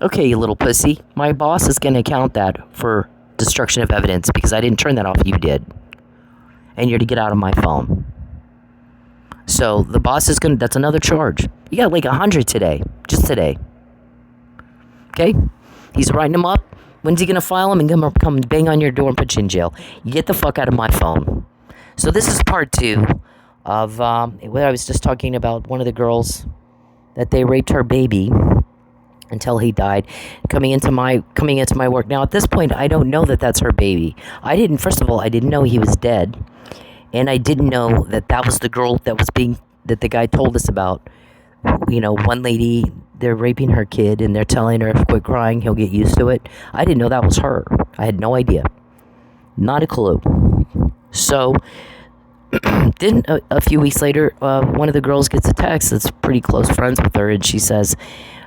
Okay, you little pussy. My boss is going to count that for destruction of evidence because I didn't turn that off. You did. And you're to get out of my phone. So the boss is going to, that's another charge. You got like 100 today. Just today. Okay? He's writing them up. When's he going to file them and come bang on your door and put you in jail? You get the fuck out of my phone. So this is part 2 of what I was just talking about. One of the girls that they raped her baby until he died, coming into my work. Now at this point, I don't know that that's her baby. First of all, I didn't know he was dead, and I didn't know that was the girl that the guy told us about. You know, one lady, they're raping her kid and they're telling her, quit crying, he'll get used to it. I didn't know that was her. I had no idea. Not a clue. So then a few weeks later, one of the girls gets a text that's pretty close friends with her, and she says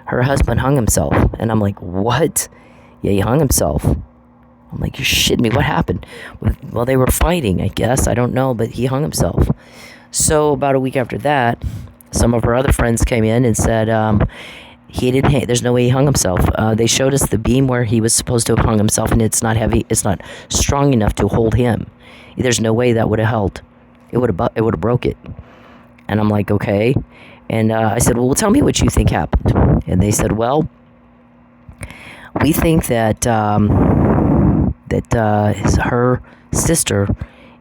her husband hung himself. And I'm like, what? Yeah, he hung himself. I'm like, you're shitting me. What happened? Well, they were fighting, I guess. I don't know, but he hung himself. So about a week after that, some of her other friends came in and said, there's no way he hung himself. They showed us the beam where he was supposed to have hung himself, and it's not heavy, it's not strong enough to hold him. There's no way that would have held. It would have broke it. And I'm like, okay. And I said, well, tell me what you think happened. And they said, well, we think that her sister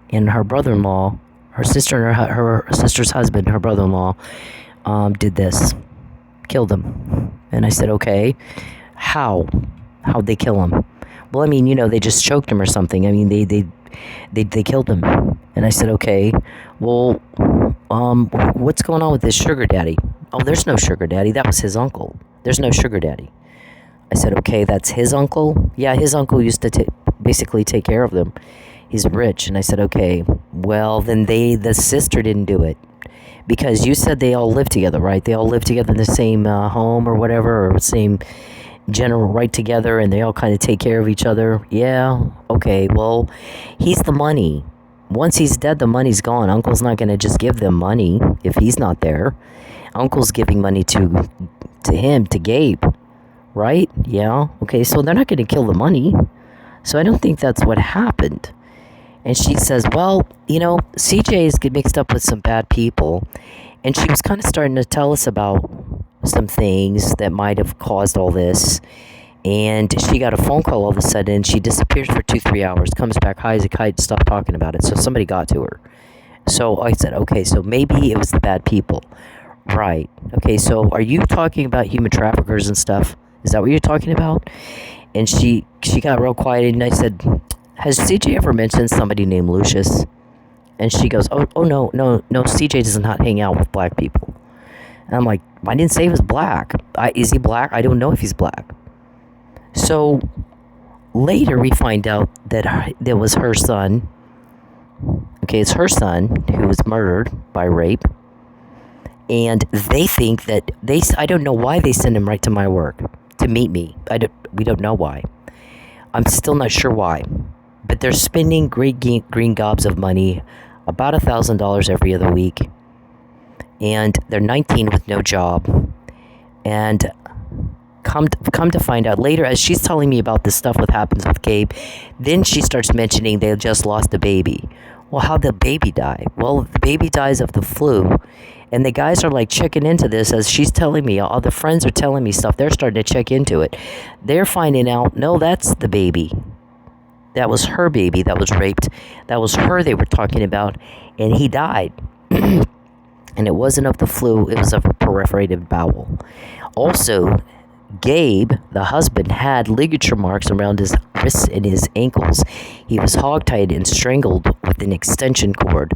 and her brother-in-law, her sister and her sister's husband, her brother-in-law, did this, killed him. And I said, okay, how'd they kill him? Well, I mean, they just choked him or something. I mean, they killed him. And I said, okay, well, what's going on with this sugar daddy? Oh, there's no sugar daddy. That was his uncle. There's no sugar daddy. I said, okay, that's his uncle? Yeah, his uncle used to basically take care of them. He's rich. And I said, okay, well, then the sister didn't do it. Because you said they all live together, right? They all live together in the same home or whatever, or same general right together, and they all kind of take care of each other. Yeah, okay, well, he's the money. Once he's dead, the money's gone. Uncle's not going to just give them money if he's not there. Uncle's giving money to him, to Gabe, right? Yeah, okay, so they're not going to kill the money. So I don't think that's what happened. And she says, well, CJ is mixed up with some bad people. And she was kind of starting to tell us about some things that might have caused all this. And she got a phone call all of a sudden. She disappears for 2-3 hours, comes back high as a kite, stopped talking about it. So somebody got to her. So I said, okay, so maybe it was the bad people. Right. Okay, so are you talking about human traffickers and stuff? Is that what you're talking about? And she got real quiet, and I said, has CJ ever mentioned somebody named Lucius? And she goes, oh no, CJ does not hang out with black people. And I'm like, I didn't say he was black. Is he black? I don't know if he's black. So later we find out that there was her son. Okay, it's her son who was murdered by rape. And they think that I don't know why they send him right to my work to meet me. We don't know why. I'm still not sure why. But they're spending great green gobs of money, about $1,000 every other week. And they're 19 with no job. And come to find out later, as she's telling me about this stuff what happens with Gabe, then she starts mentioning they just lost a baby. Well, how'd the baby die? Well, the baby dies of the flu. And the guys are like checking into this as she's telling me. All the friends are telling me stuff. They're starting to check into it. They're finding out, no, that's the baby. That was her baby that was raped. That was her they were talking about. And he died. And it wasn't of the flu. It was of a perforated bowel. Also, Gabe, the husband, had ligature marks around his wrists and his ankles. He was hogtied and strangled with an extension cord.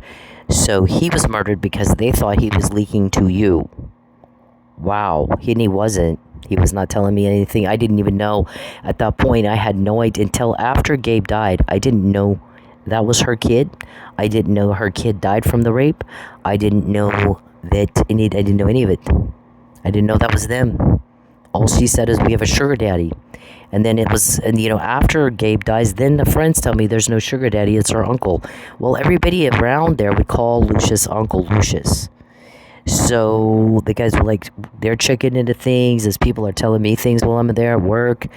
So he was murdered because they thought he was leaking to you. Wow. And he wasn't. He was not telling me anything. I didn't even know. At that point, I had no idea. Until after Gabe died, I didn't know that was her kid. I didn't know her kid died from the rape. I didn't know that. I didn't know any of it. I didn't know that was them. All she said is, we have a sugar daddy. And then it was, and after Gabe dies, then the friends tell me there's no sugar daddy, it's her uncle. Well, everybody around there would call Lucius Uncle Lucius. So the guys were like, they're checking into things as people are telling me things while I'm there at work.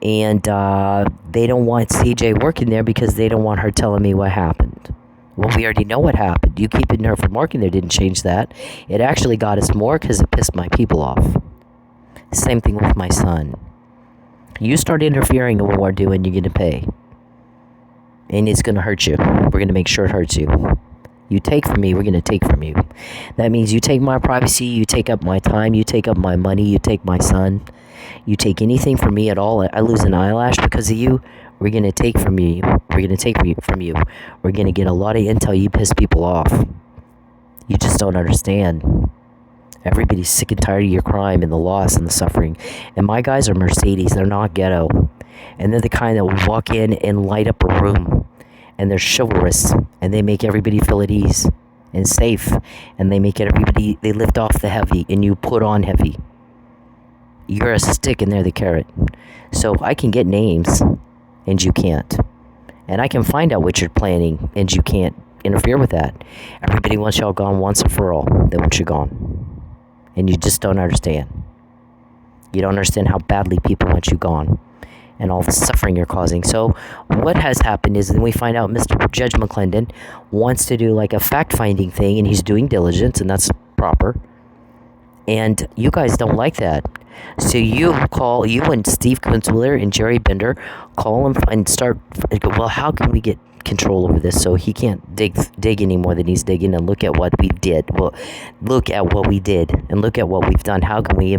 And they don't want CJ working there because they don't want her telling me what happened. Well, we already know what happened. You keeping her from working there didn't change that. It actually got us more because it pissed my people off. Same thing with my son. You start interfering in what we're doing, you're going to pay. And it's going to hurt you. We're going to make sure it hurts you. You take from me, we're going to take from you. That means you take my privacy, you take up my time, you take up my money, you take my son. You take anything from me at all, I lose an eyelash because of you, we're going to take from you. We're going to take from you. We're going to get a lot of intel. You piss people off. You just don't understand. Everybody's sick and tired of your crime and the loss and the suffering. And my guys are Mercedes. They're not ghetto. And they're the kind that will walk in and light up a room. And they're chivalrous. And they make everybody feel at ease and safe. And they make everybody, they lift off the heavy and you put on heavy. You're a stick and they're the carrot. So I can get names and you can't. And I can find out what you're planning and you can't interfere with that. Everybody wants y'all gone once and for all. They want you gone. And you just don't understand. You don't understand how badly people want you gone and all the suffering you're causing. So what has happened is then we find out Mr. Judge McClendon wants to do like a fact-finding thing, and he's doing diligence, and that's proper. And you guys don't like that. So you and Steve Kunzwiller and Jerry Bender call him and start, well, how can we get control over this so he can't dig any more than he's digging, and look at what we did. Well, look at what we did and look at what we've done. How can we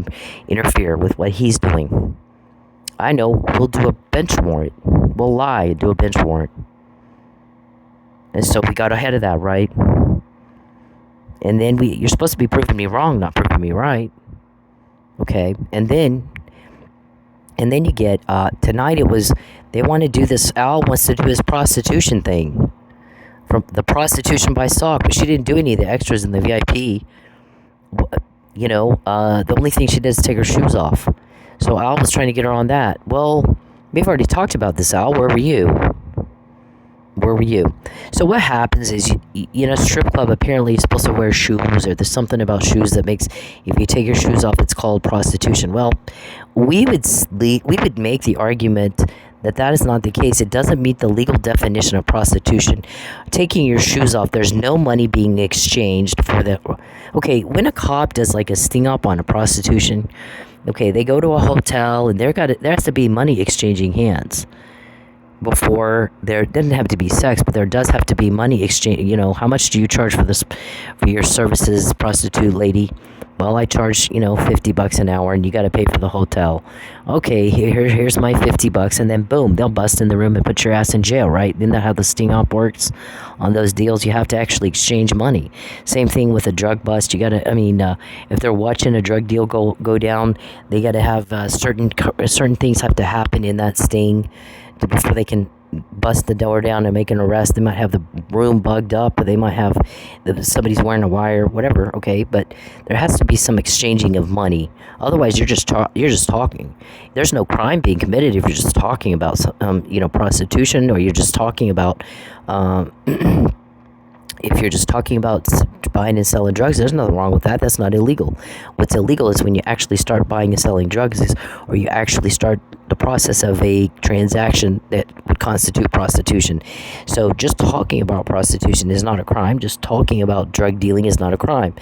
interfere with what he's doing? I know, we'll do a bench warrant. We'll lie and do a bench warrant. And so we got ahead of that, right? And then you're supposed to be proving me wrong, not proving me right. Okay, and then you get, tonight it was, they want to do this, Al wants to do his prostitution thing. From the prostitution by stock, but she didn't do any of the extras in the VIP. You know, the only thing she did is take her shoes off. So Al was trying to get her on that. Well, we've already talked about this, Al. Where were you? Where were you? So what happens is, you know, strip club apparently is supposed to wear shoes, or there's something about shoes that makes, if you take your shoes off, it's called prostitution. Well, we would make the argument that that is not the case. It doesn't meet the legal definition of prostitution. Taking your shoes off, there's no money being exchanged for the... Okay, when a cop does like a sting up on a prostitution, okay, they go to a hotel and there has to be money exchanging hands. Before, there doesn't have to be sex, but there does have to be money exchange. You know, how much do you charge for this, for your services, prostitute lady? Well, I charge, you know, $50 an hour, and you got to pay for the hotel. Okay, here's my $50, and then boom, they'll bust in the room and put your ass in jail, right? Isn't that how the sting op works? On those deals, you have to actually exchange money. Same thing with a drug bust. You got to, I mean, if they're watching a drug deal go down, they got to have certain things have to happen in that sting before they can bust the door down and make an arrest. They might have the room bugged up, or they might have somebody's wearing a wire, whatever. Okay, but there has to be some exchanging of money. Otherwise, you're just talking. There's no crime being committed if you're just talking about you know, prostitution, or you're just talking about if you're just talking about buying and selling drugs. There's nothing wrong with that. That's not illegal. What's illegal is when you actually start buying and selling drugs, or you actually start the process of a transaction that would constitute prostitution. So just talking about prostitution is not a crime. Just talking about drug dealing is not a crime.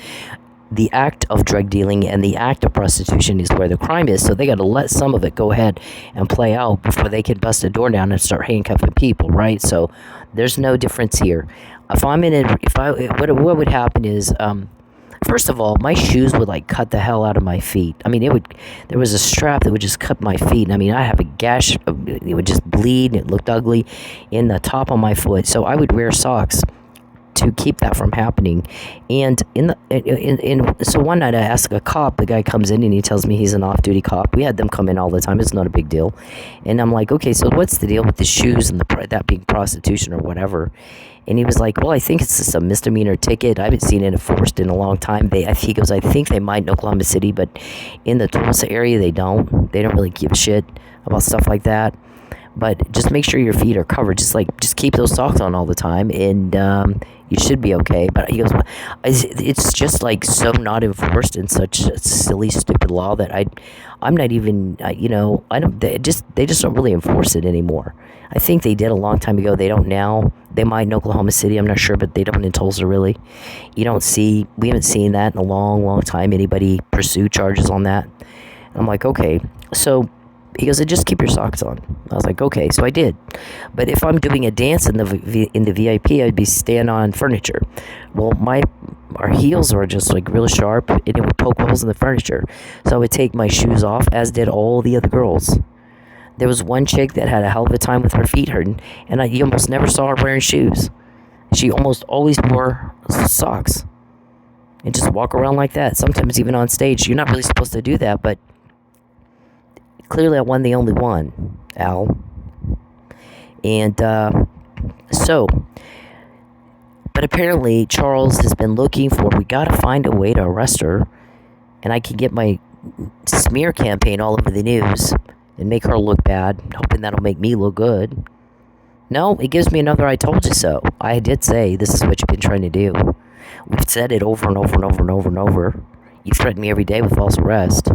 The act of drug dealing and the act of prostitution is where the crime is. So they got to let some of it go ahead and play out before they can bust a door down and start handcuffing people, right? So there's no difference here. What would happen is, first of all, my shoes would like cut the hell out of my feet. I mean, there was a strap that would just cut my feet. I mean, I have a gash, it would just bleed, and it looked ugly in the top of my foot. So I would wear socks to keep that from happening. And so one night I asked a cop, the guy comes in and he tells me he's an off-duty cop. We had them come in all the time. It's not a big deal. And I'm like, okay, so what's the deal with the shoes and that being prostitution or whatever? And he was like, well, I think it's just a misdemeanor ticket. I haven't seen it enforced in a long time. He goes, I think they might in Oklahoma City, but in the Tulsa area, they don't really give a shit about stuff like that. But just make sure your feet are covered. Just keep those socks on all the time, and you should be okay. But he goes, it's just like so not enforced in such a silly, stupid law that I'm not even, I don't. They just don't really enforce it anymore. I think they did a long time ago. They don't now. They might in Oklahoma City. I'm not sure, but they don't in Tulsa really. We haven't seen that in a long, long time. Anybody pursue charges on that? I'm like, okay, so. He goes, just keep your socks on. I was like, okay, so I did. But if I'm doing a dance in the VIP, I'd be standing on furniture. Well, our heels are just like really sharp, and it would poke holes in the furniture. So I would take my shoes off, as did all the other girls. There was one chick that had a hell of a time with her feet hurting, and you almost never saw her wearing shoes. She almost always wore socks. And just walk around like that. Sometimes even on stage. You're not really supposed to do that, but clearly I wasn't the only one, Al. And but apparently Charles has been looking we gotta find a way to arrest her, and I can get my smear campaign all over the news and make her look bad, hoping that'll make me look good. No, it gives me another I told you so. I did say this is what you've been trying to do. We've said it over and over and over and over and over. You threaten me every day with false arrest.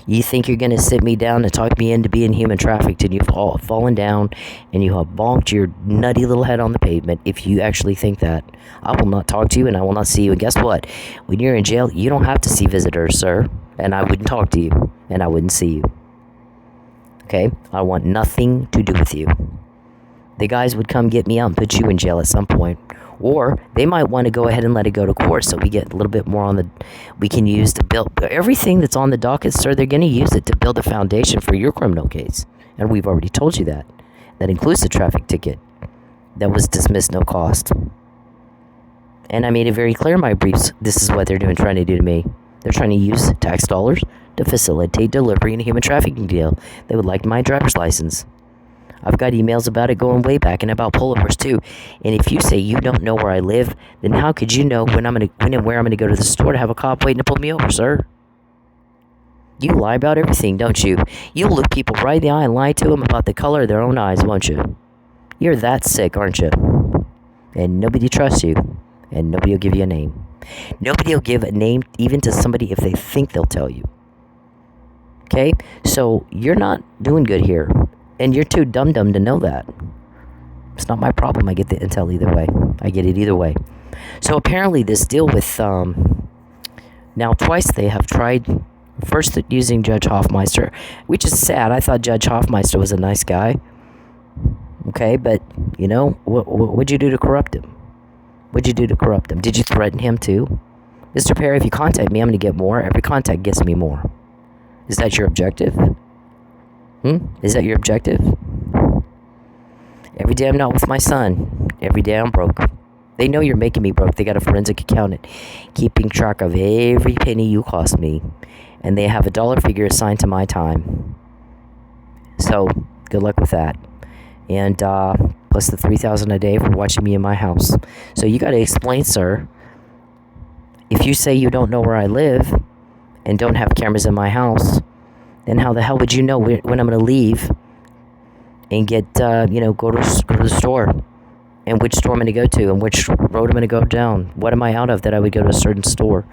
You think you're going to sit me down and talk me into being human trafficked, and you've all fallen down and you have bonked your nutty little head on the pavement. If you actually think that, I will not talk to you and I will not see you. And guess what? When you're in jail, you don't have to see visitors, sir. And I wouldn't talk to you and I wouldn't see you. Okay? I want nothing to do with you. The guys would come get me out and put you in jail at some point. Or they might want to go ahead and let it go to court so we get a little bit more we can use to build everything that's on the docket, sir. They're going to use it to build a foundation for your criminal case. And we've already told you that. That includes the traffic ticket that was dismissed no cost. And I made it very clear in my briefs, this is what they're trying to do to me. They're trying to use tax dollars to facilitate delivery in a human trafficking deal. They would like my driver's license. I've got emails about it going way back, and about pullovers too. And if you say you don't know where I live, then how could you know when and where I'm gonna go to the store to have a cop waiting to pull me over, sir? You lie about everything, don't you? You'll look people right in the eye and lie to them about the color of their own eyes, won't you? You're that sick, aren't you? And nobody trusts you, and nobody will give you a name. Nobody will give a name even to somebody if they think they'll tell you. Okay? So you're not doing good here. And you're too dumb to know that. It's not my problem. I get the intel either way. I get it either way. So apparently this deal with, now twice they have tried, first using Judge Hoffmeister, which is sad. I thought Judge Hoffmeister was a nice guy. Okay, but, what'd you do to corrupt him? What'd you do to corrupt him? Did you threaten him too? Mr. Perry, if you contact me, I'm going to get more. Every contact gets me more. Is that your objective? Is that your objective? Every day I'm not with my son. Every day I'm broke. They know you're making me broke. They got a forensic accountant keeping track of every penny you cost me. And they have a dollar figure assigned to my time. So, good luck with that. And plus the $3,000 a day for watching me in my house. So you got to explain, sir. If you say you don't know where I live and don't have cameras in my house, then how the hell would you know when I'm going to leave and get, go to the store, and which store I'm going to go to, and which road I'm going to go down? What am I out of that I would go to a certain store?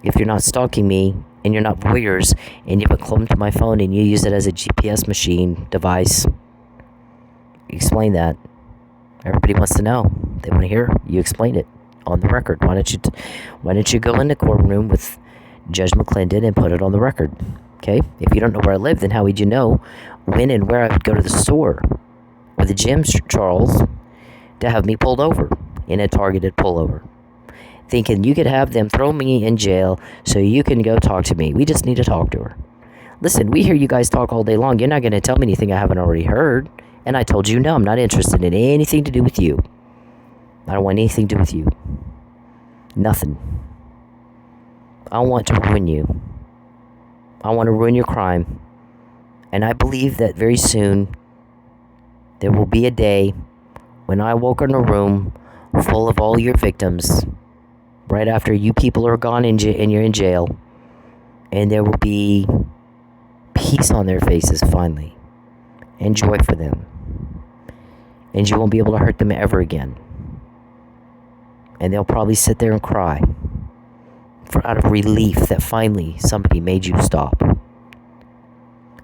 If you're not stalking me, and you're not voyeurs, and you have a clone to my phone, and you use it as a GPS machine device, explain that. Everybody wants to know. They want to hear you explain it on the record. Why don't you go in the courtroom with Judge McClendon and put it on the record? Okay, if you don't know where I live, then how would you know when and where I would go to the store or the gym, Charles, to have me pulled over in a targeted pullover? Thinking you could have them throw me in jail so you can go talk to me. We just need to talk to her. Listen, we hear you guys talk all day long. You're not going to tell me anything I haven't already heard. And I told you, no, I'm not interested in anything to do with you. I don't want anything to do with you. Nothing. I want to ruin you. I want to ruin your crime. And I believe that very soon there will be a day when I walk in a room full of all your victims right after you people are gone and you're in jail, and there will be peace on their faces finally. and joy for them. And you won't be able to hurt them ever again. And they'll probably sit there and cry out of relief that finally somebody made you stop.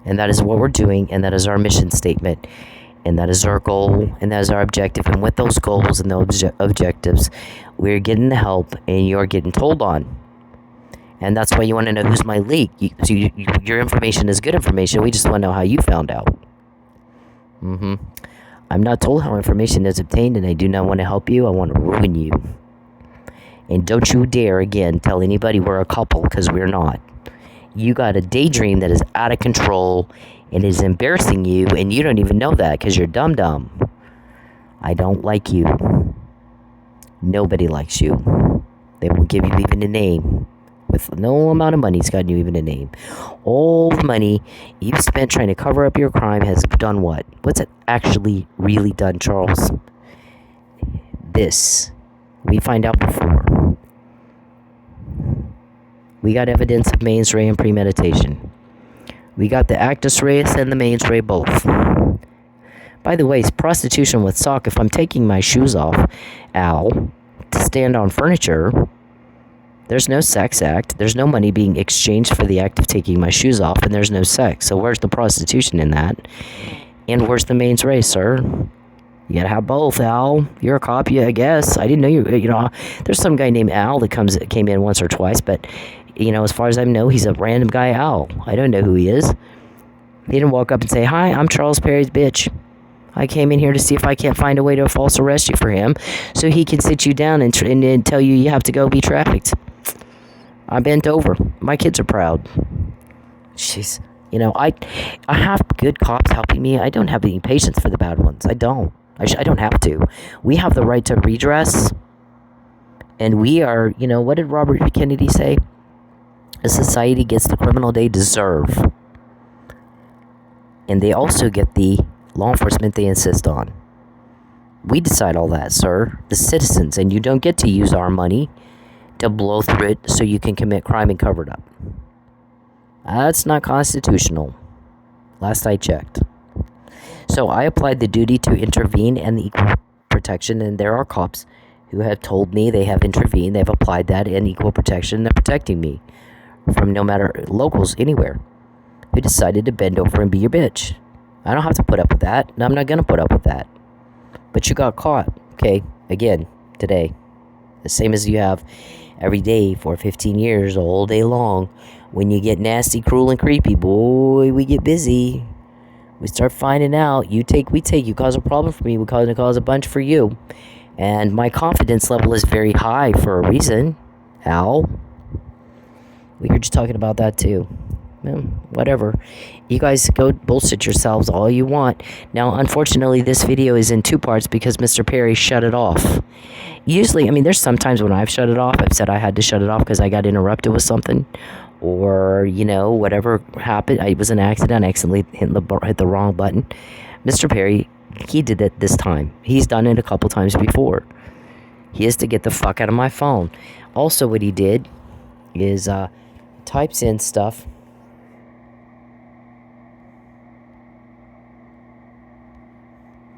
And that is what we're doing, and that is our mission statement, and that is our goal, and that is our objective. And with those goals and those objectives, we're getting the help, and you're getting told on. And that's why you want to know who's my leak. Your information is good information. We just want to know how you found out. I'm not told how information is obtained, and I do not want to help you. I want to ruin you. And don't you dare, again, tell anybody we're a couple, because we're not. You got a daydream that is out of control and is embarrassing you, and you don't even know that because you're dumb. I don't like you. Nobody likes you. They won't give you even a name. With no amount of money, it's gotten you even a name. All the money you've spent trying to cover up your crime has done what? What's it actually really done, Charles? This. We find out before. We got evidence of mens rea and premeditation. We got the actus reus and the mens rea both. By the way, it's prostitution with sock. If I'm taking my shoes off, Al, to stand on furniture, there's no sex act. There's no money being exchanged for the act of taking my shoes off, and there's no sex. So where's the prostitution in that? And where's the mens rea, sir? You gotta have both, Al. You're a cop, I guess. I didn't know you know, there's some guy named Al that came in once or twice, but, you know, as far as I know, he's a random guy, Al. I don't know who he is. He didn't walk up and say, "Hi, I'm Charles Perry's bitch. I came in here to see if I can't find a way to false arrest you for him so he can sit you down and tell you have to go be trafficked." I bent over. My kids are proud. Jeez. You know, I have good cops helping me. I don't have any patience for the bad ones. I don't. I don't have to. We have the right to redress. And we are, you know, what did Robert Kennedy say? A society gets the criminal they deserve. And they also get the law enforcement they insist on. We decide all that, sir. The citizens. And you don't get to use our money to blow through it so you can commit crime and cover it up. That's not constitutional. Last I checked. So I applied the duty to intervene and the equal protection, and there are cops who have told me they have intervened, they've applied that and equal protection, they're protecting me from no matter locals anywhere who decided to bend over and be your bitch. I don't have to put up with that, and I'm not going to put up with that. But you got caught, okay, again, today. The same as you have every day for 15 years, all day long. When you get nasty, cruel, and creepy, boy, we get busy. We start finding out, you take, we take, you cause a problem for me, we cause a bunch for you. And my confidence level is very high for a reason. Al? We were just talking about that too. Whatever. You guys go bullshit yourselves all you want. Now, unfortunately, this video is in two parts because Mr. Perry shut it off. Usually, I mean, there's sometimes when I've shut it off, I've said I had to shut it off because I got interrupted with something. Or, you know, whatever happened. It was an accident. I accidentally hit the wrong button. Mr. Perry, he did it this time. He's done it a couple times before. He has to get the fuck out of my phone. Also, what he did is types in stuff.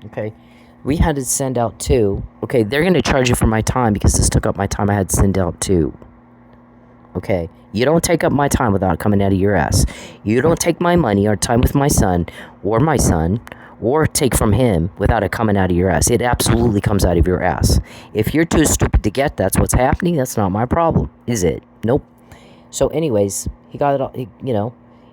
Okay, we had to send out 2. Okay, they're going to charge you for my time because this took up my time. I had to send out 2. Okay, you don't take up my time without it coming out of your ass. You don't take my money or time with my son, or take from him without it coming out of your ass. It absolutely comes out of your ass. If you're too stupid to get that's what's happening, that's not my problem, is it? Nope. So anyways, he got it all,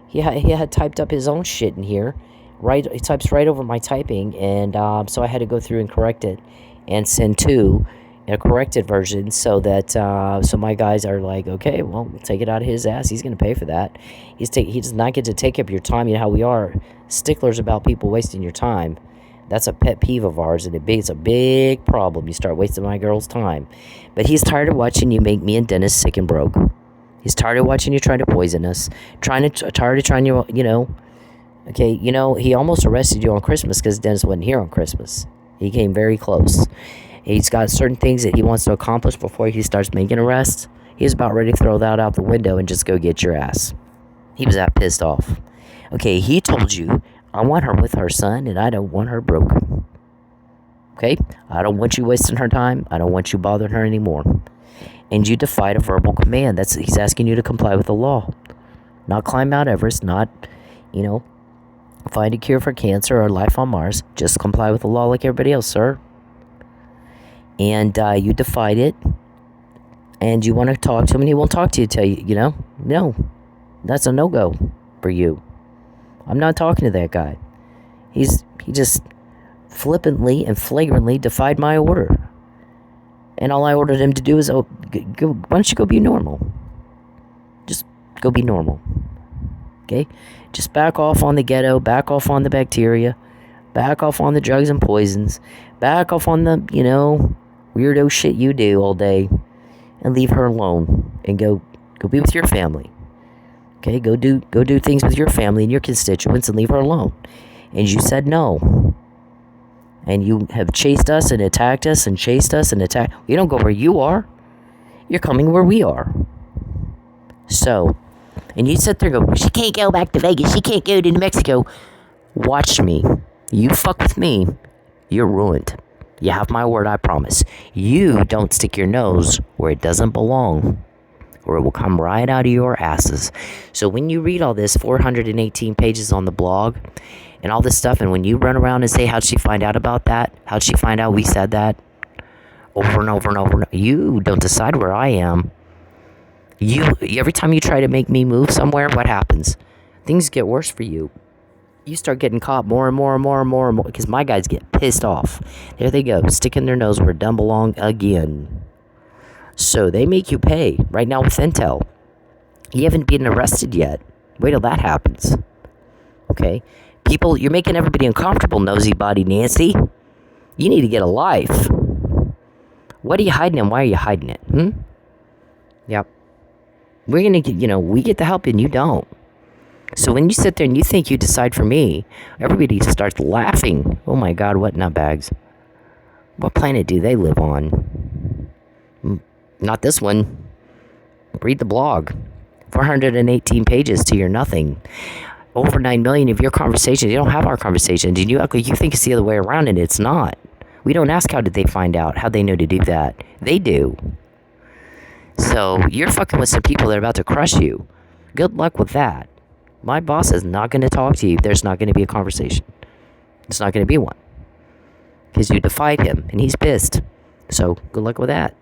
he had typed up his own shit in here. Right, he types right over my typing, and so I had to go through and correct it and send 2 a corrected version so that so my guys are like, okay, well, we'll take it out of his ass. He's going to pay for that. He does not get to take up your time. You know how we are sticklers about people wasting your time. That's a pet peeve of ours, and it's a big problem. You start wasting my girl's time. But he's tired of watching you make me and Dennis sick and broke. He's tired of watching you trying to poison us. Tired of trying to, okay, he almost arrested you on Christmas because Dennis wasn't here on Christmas. He came very close. He's got certain things that he wants to accomplish before he starts making arrests. He's about ready to throw that out the window and just go get your ass. He was that pissed off. Okay, he told you I want her with her son, and I don't want her broke. Okay? I don't want you wasting her time. I don't want you bothering her anymore. And you defied a verbal command. He's asking you to comply with the law. Not climb Mount Everest, not, find a cure for cancer or life on Mars. Just comply with the law like everybody else, sir. And you defied it. And you want to talk to him, and he won't talk to you till no. That's a no-go for you. I'm not talking to that guy. He just flippantly and flagrantly defied my order. And all I ordered him to do is, why don't you go be normal? Just go be normal. Okay? Just back off on the ghetto, back off on the bacteria, back off on the drugs and poisons, back off on the, weirdo shit you do all day, and leave her alone and go be with your family. Okay? Go do things with your family and your constituents and leave her alone. And you said no. And you have chased us and attacked us and chased us and attacked. You don't go where you are. You're coming where we are. So, and you sit there and go, she can't go back to Vegas. She can't go to New Mexico. Watch me. You fuck with me, you're ruined. You have my word, I promise. You don't stick your nose where it doesn't belong, or it will come right out of your asses. So when you read all this 418 pages on the blog and all this stuff, and when you run around and say, how'd she find out about that? How'd she find out we said that? Over and over and over and over. You don't decide where I am. Every time you try to make me move somewhere, what happens? Things get worse for you. You start getting caught more and more and more and more and more, because my guys get pissed off. There they go, sticking their nose where it doesn't belong again. So they make you pay. Right now with Intel, you haven't been arrested yet. Wait till that happens. Okay? People, you're making everybody uncomfortable, nosy body Nancy. You need to get a life. What are you hiding and why are you hiding it? Yep. We're going to get, we get the help and you don't. So when you sit there and you think you decide for me, everybody starts laughing. Oh my God, what nutbags. What planet do they live on? Not this one. Read the blog. 418 pages to your nothing. Over 9 million of your conversations. You don't have our conversations. And you act like you think it's the other way around, and it's not. We don't ask how did they find out, how they know to do that. They do. So you're fucking with some people that are about to crush you. Good luck with that. My boss is not going to talk to you. There's not going to be a conversation. It's not going to be one. Because you defied him, and he's pissed. So good luck with that.